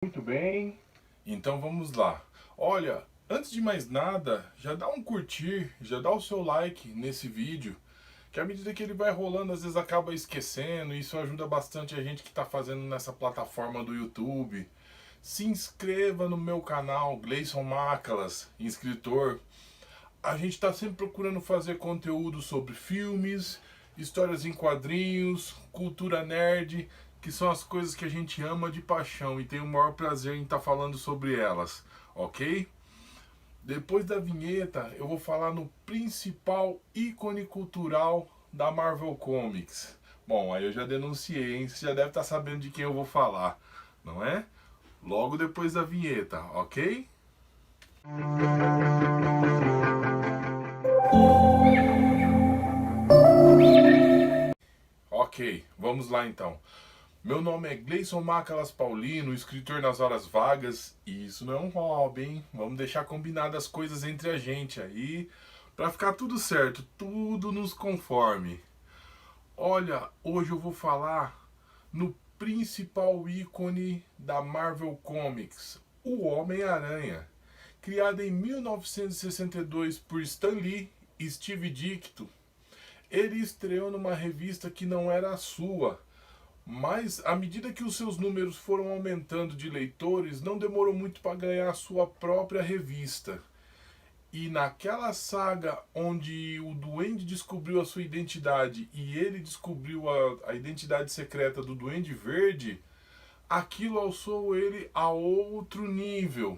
Muito bem, então vamos lá. Olha, antes de mais nada, já dá um curtir, já dá o seu like nesse vídeo, que à medida que ele vai rolando, às vezes acaba esquecendo, e isso ajuda bastante a gente que está fazendo nessa plataforma do YouTube. Se inscreva no meu canal, Gleison Macalas, inscritor. A gente está sempre procurando fazer conteúdo sobre filmes, histórias em quadrinhos, cultura nerd, que são as coisas que a gente ama de paixão e tem o maior prazer em estar falando sobre elas, ok? Depois da vinheta, eu vou falar no principal ícone cultural da Marvel Comics. Bom, aí eu já denunciei, hein? Você já deve estar sabendo de quem eu vou falar, não é? Logo depois da vinheta, ok? Ok, vamos lá então. Meu nome é Gleison Macalas Paulino, escritor nas horas vagas, e isso não é um hobby, hein? Vamos deixar combinadas as coisas entre a gente aí, pra ficar tudo certo, tudo nos conforme. Olha, hoje eu vou falar no principal ícone da Marvel Comics, o Homem-Aranha. Criado em 1962 por Stan Lee e Steve Ditko, ele estreou numa revista que não era a sua, mas à medida que os seus números foram aumentando de leitores, não demorou muito para ganhar a sua própria revista. E naquela saga onde o Duende descobriu a sua identidade e ele descobriu a identidade secreta do Duende Verde, aquilo alçou ele a outro nível,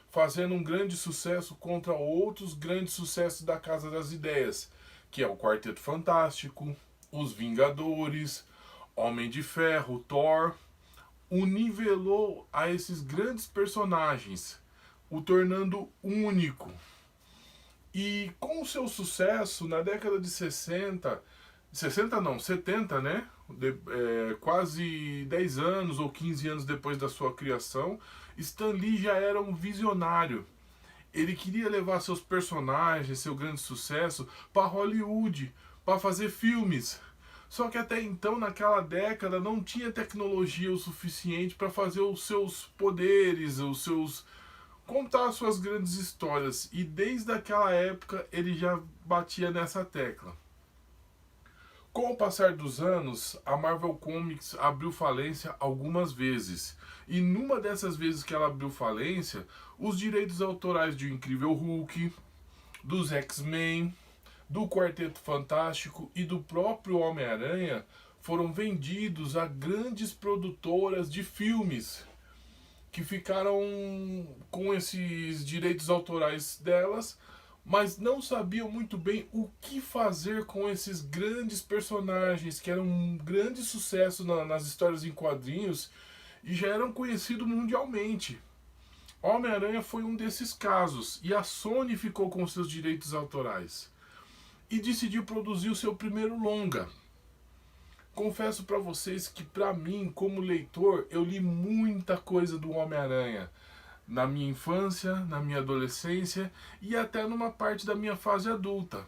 fazendo um grande sucesso contra outros grandes sucessos da Casa das Ideias, que é o Quarteto Fantástico, os Vingadores, Homem de Ferro, Thor. O nivelou a esses grandes personagens, o tornando único. E com o seu sucesso, na década de 60, 60 não, 70, né? Quase 10 anos ou 15 anos depois da sua criação, Stan Lee já era um visionário. Ele queria levar seus personagens, seu grande sucesso, para Hollywood, para fazer filmes. Só que até então, naquela década, não tinha tecnologia o suficiente para fazer os seus poderes, os seus contar suas grandes histórias. E desde aquela época ele já batia nessa tecla. Com o passar dos anos, a Marvel Comics abriu falência algumas vezes. E numa dessas vezes que ela abriu falência, os direitos autorais de O Incrível Hulk, dos X-Men, do Quarteto Fantástico e do próprio Homem-Aranha foram vendidos a grandes produtoras de filmes que ficaram com esses direitos autorais delas, mas não sabiam muito bem o que fazer com esses grandes personagens que eram um grande sucesso nas histórias em quadrinhos e já eram conhecidos mundialmente. Homem-Aranha foi um desses casos e a Sony ficou com seus direitos autorais e decidiu produzir o seu primeiro longa. Confesso para vocês que para mim, como leitor, eu li muita coisa do Homem-Aranha na minha infância, na minha adolescência e até numa parte da minha fase adulta.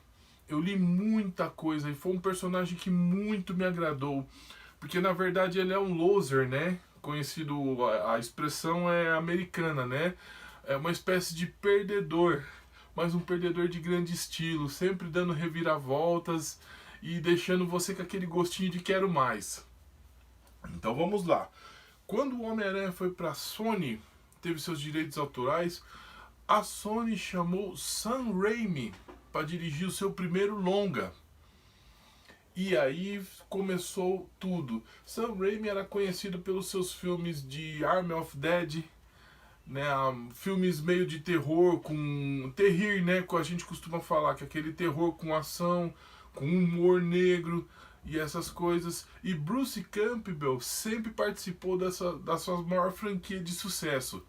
Eu li muita coisa e foi um personagem que muito me agradou, porque na verdade ele é um loser, né? Conhecido, a expressão é americana, né? É uma espécie de perdedor, mas um perdedor de grande estilo, sempre dando reviravoltas e deixando você com aquele gostinho de quero mais. Então vamos lá. Quando o Homem-Aranha foi para a Sony, teve seus direitos autorais, a Sony chamou Sam Raimi para dirigir o seu primeiro longa. E aí começou tudo. Sam Raimi era conhecido pelos seus filmes de Army of Dead, né, filmes meio de terror, com terrir, né, que a gente costuma falar, que é aquele terror com ação, com humor negro e essas coisas. E Bruce Campbell sempre participou da sua maior franquia de sucesso.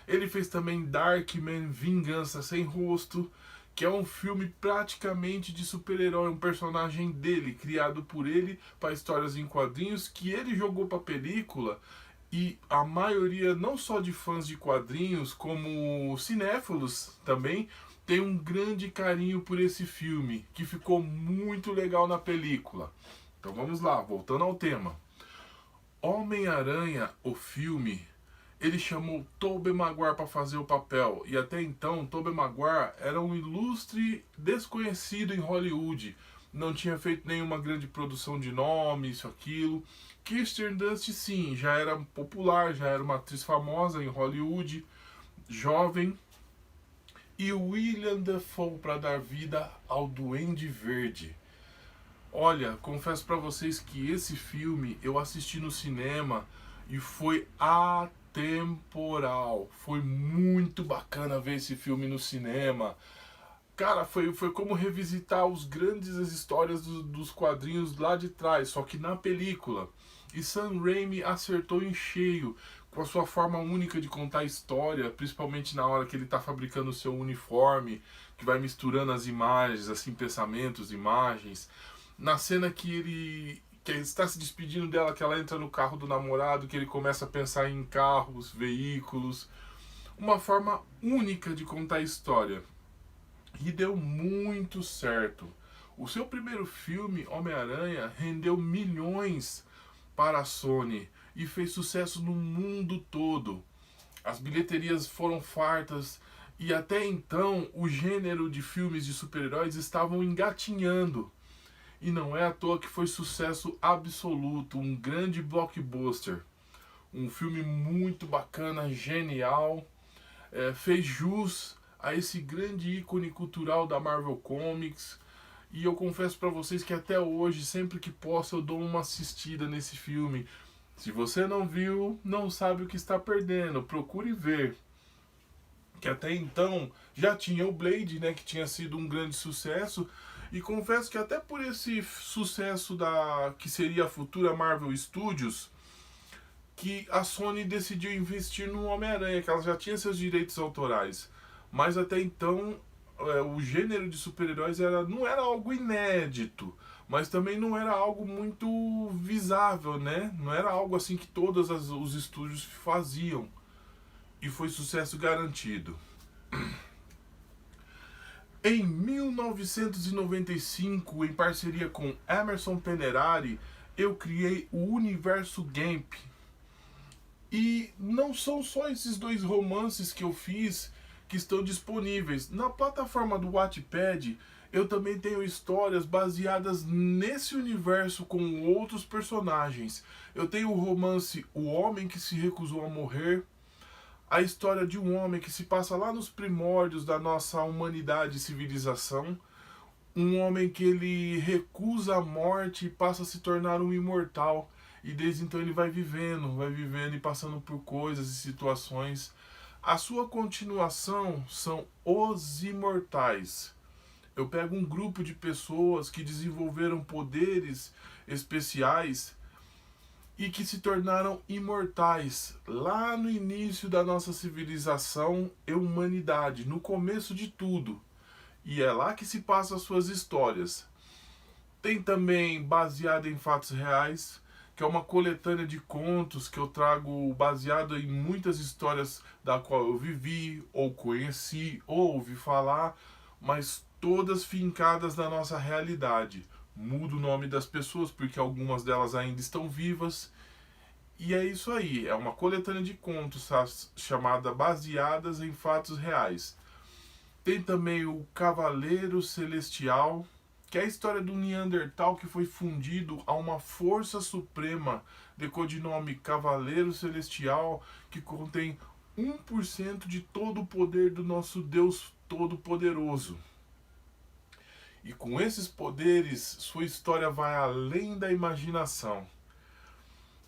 Ele fez também Darkman, Vingança Sem Rosto, que é um filme praticamente de super-herói, um personagem dele, criado por ele para histórias em quadrinhos, que ele jogou para película. E a maioria, não só de fãs de quadrinhos, como cinéfilos também, tem um grande carinho por esse filme, que ficou muito legal na película. Então vamos lá, voltando ao tema. Homem-Aranha, o filme, ele chamou Tobey Maguire para fazer o papel. E até então, Tobey Maguire era um ilustre desconhecido em Hollywood. Não tinha feito nenhuma grande produção de nome, isso, aquilo. Kirsten Dunst, sim, já era popular, já era uma atriz famosa em Hollywood, jovem. E William Dafoe para dar vida ao Duende Verde. Olha, confesso para vocês que esse filme eu assisti no cinema e foi atemporal. Foi muito bacana ver esse filme no cinema. Cara, foi como revisitar os grandes histórias dos quadrinhos lá de trás, só que na película. E Sam Raimi acertou em cheio com a sua forma única de contar a história, principalmente na hora que ele está fabricando o seu uniforme, que vai misturando as imagens, assim, pensamentos, imagens. Na cena que ele está se despedindo dela, que ela entra no carro do namorado, que ele começa a pensar em carros, veículos. Uma forma única de contar a história. E deu muito certo. O seu primeiro filme, Homem-Aranha, rendeu milhões para a Sony e fez sucesso no mundo todo. As bilheterias foram fartas e até então o gênero de filmes de super-heróis estavam engatinhando. E não é à toa que foi sucesso absoluto, um grande blockbuster. Um filme muito bacana, genial, fez jus a esse grande ícone cultural da Marvel Comics. E eu confesso para vocês que até hoje, sempre que posso, eu dou uma assistida nesse filme. Se você não viu, não sabe o que está perdendo, procure ver. Que até então já tinha o Blade, né, que tinha sido um grande sucesso. E confesso que até por esse sucesso da que seria a futura Marvel Studios, que a Sony decidiu investir no Homem-Aranha, que ela já tinha seus direitos autorais. Mas até então o gênero de super-heróis não era algo inédito, mas também não era algo muito visável, né? Não era algo assim que todos os estúdios faziam. E foi sucesso garantido. Em 1995, em parceria com Emerson Penerari, eu criei o Universo Gamp. E não são só esses dois romances que eu fiz que estão disponíveis. Na plataforma do Wattpad, eu também tenho histórias baseadas nesse universo com outros personagens. Eu tenho o romance O Homem que se Recusou a Morrer, a história de um homem que se passa lá nos primórdios da nossa humanidade e civilização. Um homem que ele recusa a morte e passa a se tornar um imortal. E desde então ele vai vivendo e passando por coisas e situações. A sua continuação são Os Imortais. Eu pego um grupo de pessoas que desenvolveram poderes especiais e que se tornaram imortais lá no início da nossa civilização e humanidade, no começo de tudo. E é lá que se passam as suas histórias. Tem também Baseado em Fatos Reais, que é uma coletânea de contos que eu trago baseado em muitas histórias da qual eu vivi, ou conheci, ou ouvi falar, mas todas fincadas na nossa realidade. Mudo o nome das pessoas porque algumas delas ainda estão vivas. E é isso aí, é uma coletânea de contos chamada Baseadas em Fatos Reais. Tem também o Cavaleiro Celestial, que é a história do Neandertal que foi fundido a uma força suprema de codinome Cavaleiro Celestial, que contém 1% de todo o poder do nosso Deus Todo-Poderoso. E com esses poderes, sua história vai além da imaginação.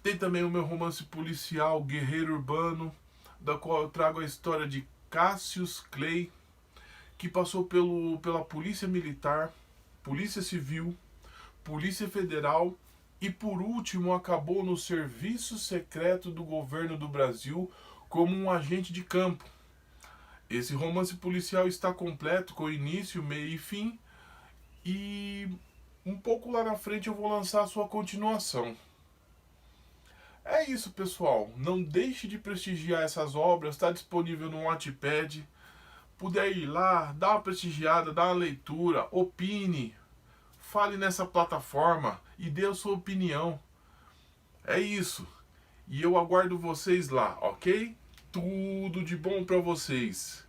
Tem também o meu romance policial Guerreiro Urbano, da qual eu trago a história de Cassius Clay, que passou pela Polícia Militar, Polícia Civil, Polícia Federal e por último acabou no Serviço Secreto do Governo do Brasil como um agente de campo. Esse romance policial está completo com início, meio e fim, e um pouco lá na frente eu vou lançar a sua continuação. É isso, pessoal. Não deixe de prestigiar essas obras, está disponível no Wattpad. Puder ir lá, dá uma prestigiada, dá uma leitura, opine, fale nessa plataforma e dê a sua opinião. É isso. E eu aguardo vocês lá, ok? tudo de bom pra vocês.